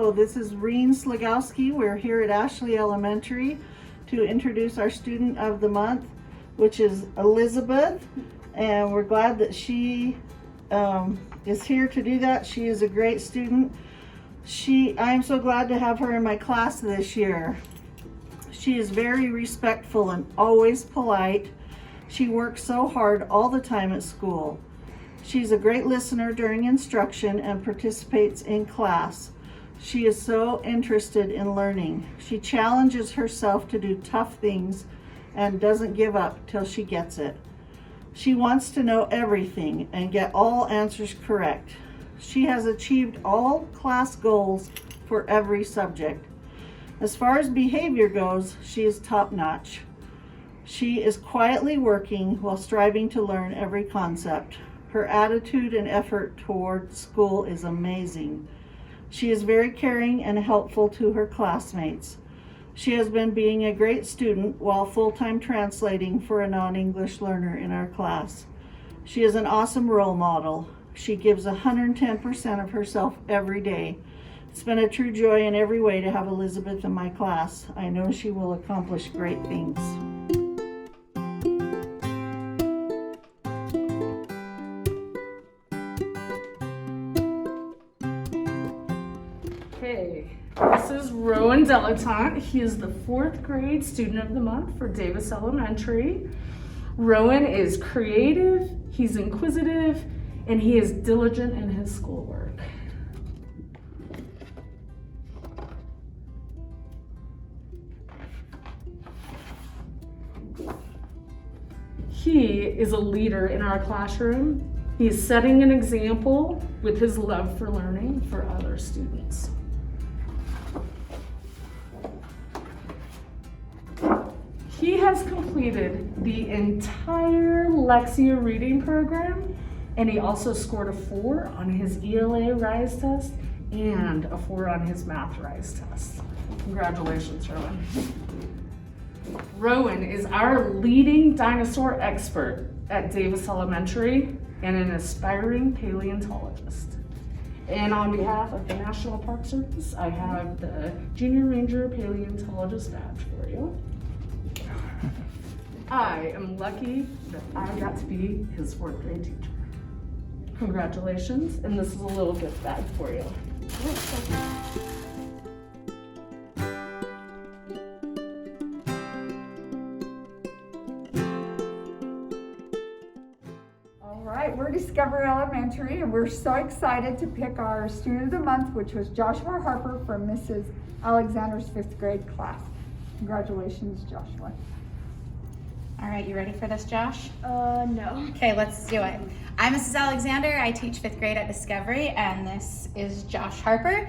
Hello, this is Reen Slagowski. We're here at Ashley Elementary to introduce our student of the month, which is Elizabeth, and we're glad that she is here to do that. She is a great student. I am so glad to have her in my class this year. She is very respectful and always polite. She works so hard all the time at school. She's a great listener during instruction and participates in class. She is so interested in learning. She challenges herself to do tough things and doesn't give up till she gets it. She wants to know everything and get all answers correct. She has achieved all class goals for every subject. As far as behavior goes, she is top-notch. She is quietly working while striving to learn every concept. Her attitude and effort toward school is amazing. She is very caring and helpful to her classmates. She has been being a great student while full-time translating for a non-English learner in our class. She is an awesome role model. She gives 110% of herself every day. It's been a true joy in every way to have Elizabeth in my class. I know she will accomplish great things. Okay, this is Rowan Dilettante. He is the 4th grade student of the month for Davis Elementary. Rowan is creative, he's inquisitive, and he is diligent in his schoolwork. He is a leader in our classroom. He is setting an example with his love for learning for other students. He has completed the entire Lexia reading program, and he also scored a 4 on his ELA Rise test and a 4 on his Math Rise test. Congratulations, Rowan. Rowan is our leading dinosaur expert at Davis Elementary and an aspiring paleontologist. And on behalf of the National Park Service, I have the Junior Ranger Paleontologist badge for you. I am lucky that I got to be his 4th grade teacher. Congratulations, and this is a little gift bag for you. We're Discover Elementary, and we're so excited to pick our student of the month, which was Joshua Harper from Mrs. Alexander's 5th grade class. Congratulations, Joshua. All right, you ready for this, Josh? No. Okay, let's do it. I'm Mrs. Alexander. I teach 5th grade at Discovery, and this is Josh Harper.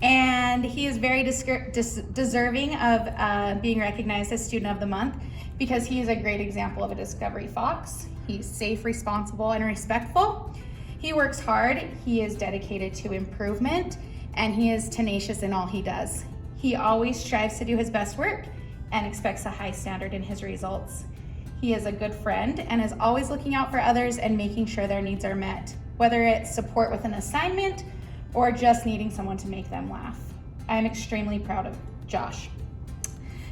And he is very deserving of being recognized as Student of the Month because he is a great example of a Discovery Fox. He's safe, responsible, and respectful. He works hard, he is dedicated to improvement, and he is tenacious in all he does. He always strives to do his best work and expects a high standard in his results. He is a good friend and is always looking out for others and making sure their needs are met, whether it's support with an assignment or just needing someone to make them laugh. I am extremely proud of Josh.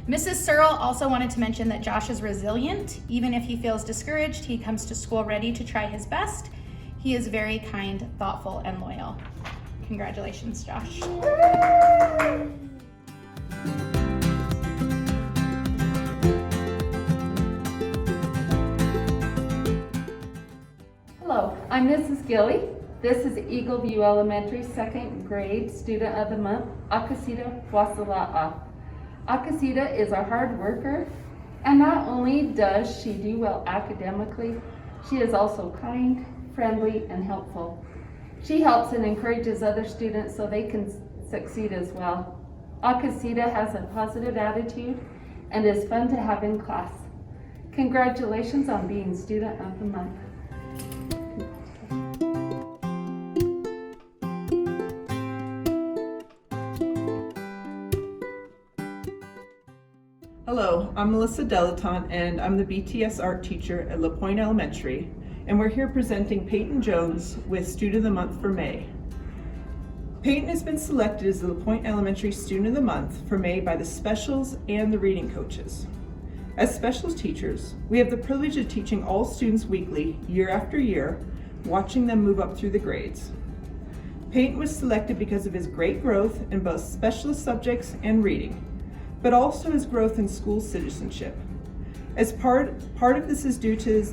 Mrs. Searle also wanted to mention that Josh is resilient. Even if he feels discouraged, he comes to school ready to try his best. He is very kind, thoughtful, and loyal. Congratulations, Josh. Hello, I'm Mrs. Gilly. This is Eagle View Elementary 2nd grade student of the month, Akusita Wasala'a. Akusita is a hard worker, and not only does she do well academically, she is also kind, friendly, and helpful. She helps and encourages other students so they can succeed as well. Akusita has a positive attitude and is fun to have in class. Congratulations on being Student of the Month. Hello, I'm Melissa Dilettante, and I'm the BTS art teacher at Pointe Elementary, and we're here presenting Peyton Jones with Student of the Month for May. Peyton has been selected as the Pointe Elementary Student of the Month for May by the specials and the reading coaches. As specials teachers, we have the privilege of teaching all students weekly, year after year, watching them move up through the grades. Peyton was selected because of his great growth in both specialist subjects and reading, but also his growth in school citizenship. As part of this is due to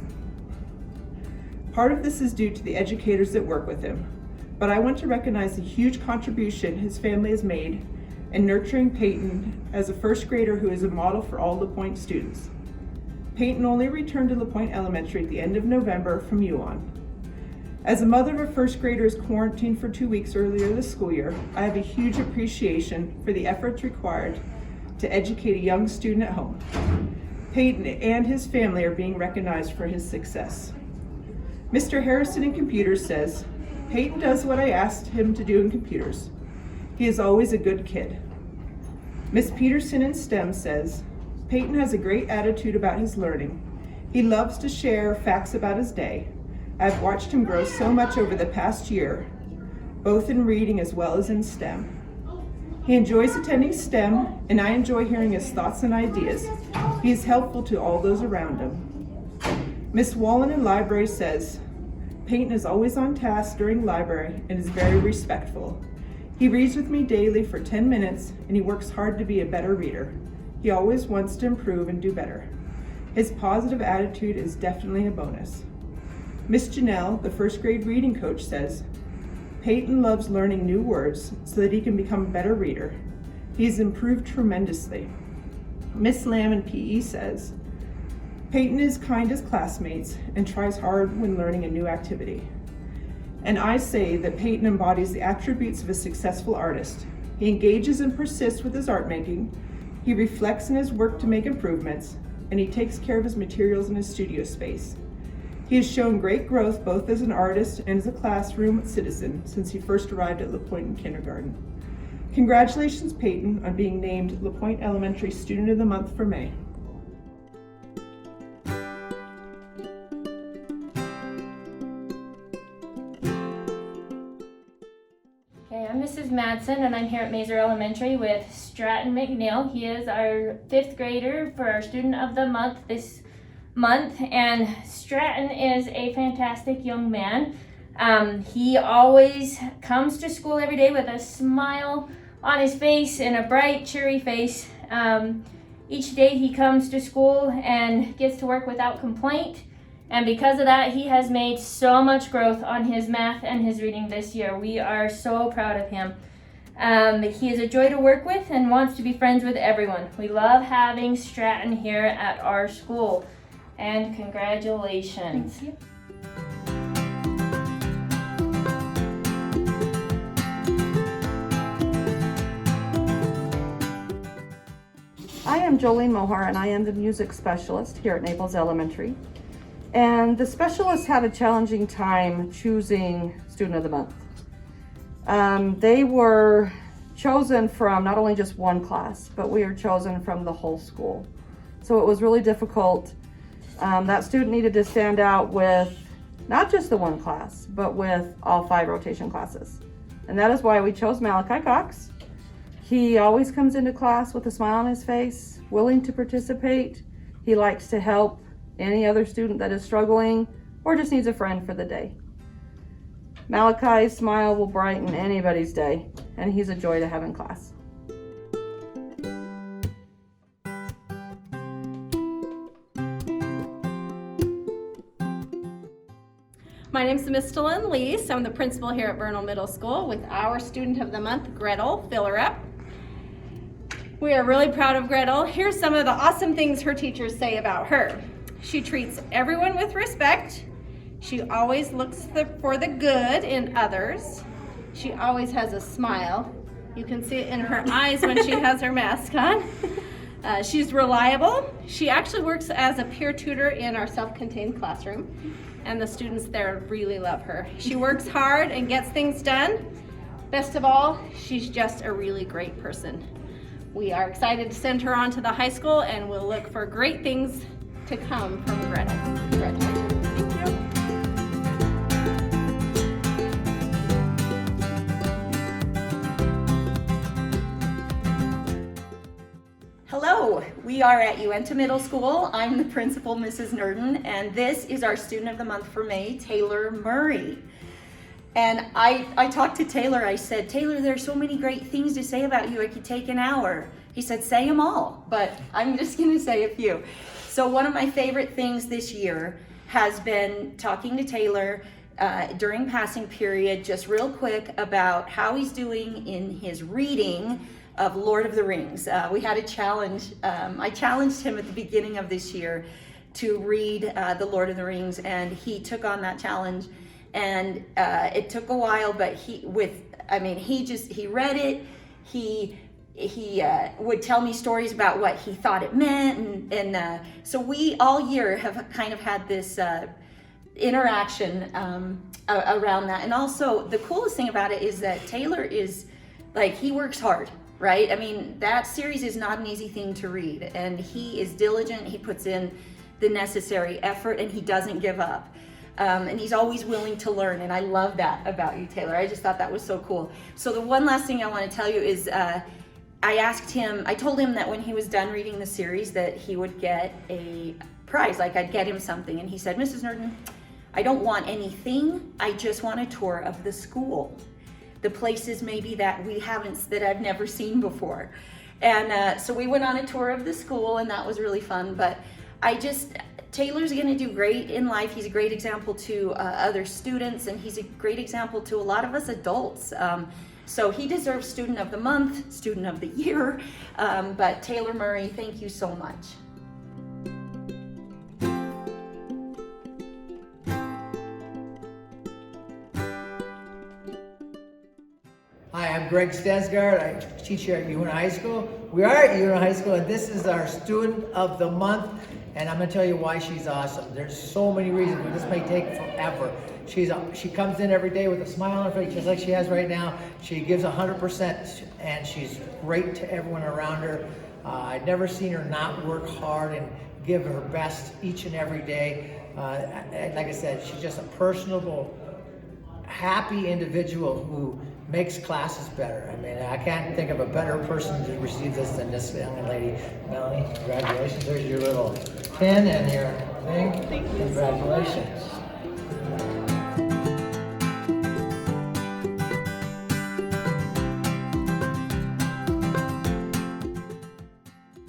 the educators that work with him, but I want to recognize the huge contribution his family has made in nurturing Peyton as a first grader who is a model for all LaPointe students. Peyton only returned to LaPointe Elementary at the end of November from Uenta. As a mother of a first grader who's quarantined for 2 weeks earlier this school year, I have a huge appreciation for the efforts required to educate a young student at home. Peyton and his family are being recognized for his success. Mr. Harrison in computers says, Peyton does what I asked him to do in computers. He is always a good kid. Miss Peterson in STEM says, Peyton has a great attitude about his learning. He loves to share facts about his day. I've watched him grow so much over the past year, both in reading as well as in STEM. He enjoys attending STEM, and I enjoy hearing his thoughts and ideas. He is helpful to all those around him. Miss Wallen in library says, Peyton is always on task during library and is very respectful. He reads with me daily for 10 minutes, and he works hard to be a better reader. He always wants to improve and do better. His positive attitude is definitely a bonus. Miss Janelle, the first grade reading coach, says, Peyton loves learning new words so that he can become a better reader. He's improved tremendously. Miss Lamb in PE says, Peyton is kind as classmates and tries hard when learning a new activity. And I say that Peyton embodies the attributes of a successful artist. He engages and persists with his art making, he reflects in his work to make improvements, and he takes care of his materials in his studio space. He has shown great growth both as an artist and as a classroom citizen since he first arrived at LaPointe in kindergarten. Congratulations, Peyton, on being named LaPointe Elementary Student of the Month for May. Okay, I'm Mrs. Madsen, and I'm here at Mazer Elementary with Stratton McNeil. He is our 5th grader for our Student of the Month this month, and Stratton is a fantastic young man. He always comes to school every day with a smile on his face and a bright, cheery face. Each day he comes to school and gets to work without complaint, and because of that, he has made so much growth on his math and his reading this year. We are so proud of him. He is a joy to work with and wants to be friends with everyone. We love having Stratton here at our school. And congratulations. Thank you. I am Jolene Mohar, and I am the music specialist here at Naples Elementary. And the specialists had a challenging time choosing Student of the Month. They were chosen from not only just one class, but we are chosen from the whole school. So it was really difficult. That student needed to stand out with not just the one class, but with all 5 rotation classes. And that is why we chose Malachi Cox. He always comes into class with a smile on his face, willing to participate. He likes to help any other student that is struggling or just needs a friend for the day. Malachi's smile will brighten anybody's day, and he's a joy to have in class. My name is Miss Lynn Lease. I'm the principal here at Vernal Middle School with our Student of the Month, Gretel. Fill her up. We are really proud of Gretel. Here's some of the awesome things her teachers say about her. She treats everyone with respect. She always looks for the good in others. She always has a smile. You can see it in her eyes when she has her mask on. She's reliable. She actually works as a peer tutor in our self-contained classroom, and the students there really love her. She works hard and gets things done. Best of all, she's just a really great person. We are excited to send her on to the high school, and we'll look for great things to come from Gretel. Congratulations. Thank you. Hello, we are at Uenta Middle School. I'm the principal, Mrs. Nurden, and this is our Student of the Month for May, Taylor Murray. And I talked to Taylor, I said, Taylor, there's so many great things to say about you, I could take an hour. He said, say them all, but I'm just gonna say a few. So one of my favorite things this year has been talking to Taylor during passing period, just real quick, about how he's doing in his reading of Lord of the Rings. We had a challenge. I challenged him at the beginning of this year to read the Lord of the Rings, and he took on that challenge. And it took a while, but he read it. He would tell me stories about what he thought it meant, and so we all year have kind of had this interaction around that. And also the coolest thing about it is that Taylor is like, he works hard, right? I mean, that series is not an easy thing to read, and he is diligent. He puts in the necessary effort, and he doesn't give up. And he's always willing to learn, and I love that about you, Taylor. I just thought that was so cool. So the one last thing I want to tell you is I told him that when he was done reading the series that he would get a prize, like I'd get him something. And he said, Mrs. Nurden, I don't want anything, I just want a tour of the school. The places maybe that I've never seen before. And so we went on a tour of the school, and that was really fun. But Taylor's gonna do great in life. He's a great example to other students, and he's a great example to a lot of us adults. So he deserves Student of the Month, Student of the Year. But Taylor Murray, thank you so much. Hi, I'm Greg Stensgaard. I teach here at Uenta High School. We are at Uenta High School, and this is our Student of the Month. And I'm gonna tell you why she's awesome. There's so many reasons, but this may take forever. She comes in every day with a smile on her face, just like she has right now. She gives 100%, and she's great to everyone around her. I've never seen her not work hard and give her best each and every day. And like I said, she's just a personable, happy individual who makes classes better. I mean, I can't think of a better person to receive this than this young lady. Melanie, congratulations. There's your little pin and your thing. Thank you. Congratulations.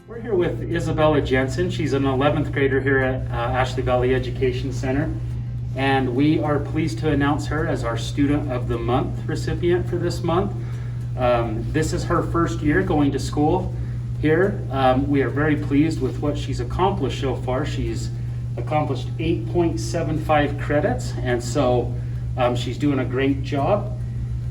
We're here with Isabella Jensen. She's an 11th grader here at Ashley Valley Education Center. And we are pleased to announce her as our Student of the Month recipient for this month. This is her first year going to school here. We are very pleased with what she's accomplished so far. She's accomplished 8.75 credits, and so she's doing a great job.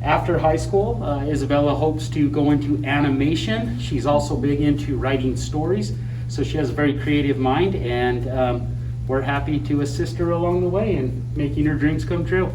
After high school, Isabella hopes to go into animation. She's also big into writing stories, so she has a very creative mind, and we're happy to assist her along the way in making her dreams come true.